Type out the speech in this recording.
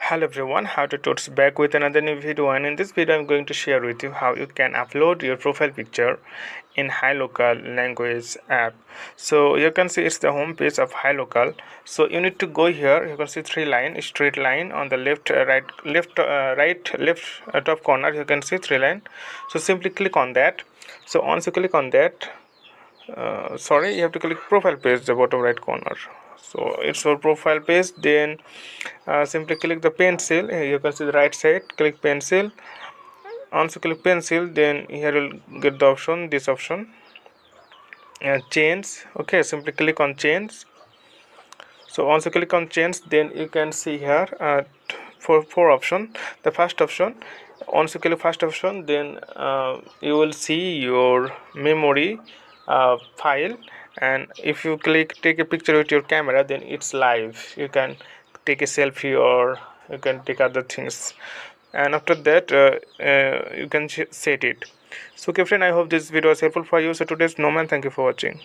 Hello everyone, how to totes back with another new video, and in this video I'm going to share with you how you can upload your profile picture in Hilokal language app. So you can see it's the home page of Hilokal. So you need to go here. You can see straight line on the left, top corner. You can see three line. So simply click on that. So once you click on that, you have to click profile page, the bottom right corner. So it's your profile page. Then simply click the pencil. Here you can see the right side, click pencil. Once you click pencil, then here you'll get the option, this option, change. Okay, simply click on change. So once you click on change, then you can see here four option. The first option, once you click first option, then you will see your memory file, and if you click take a picture with your camera, then it's live. You can take a selfie or you can take other things, and after that you can set it. So okay friend, I hope this video was helpful for you. So today's no man, thank you for watching.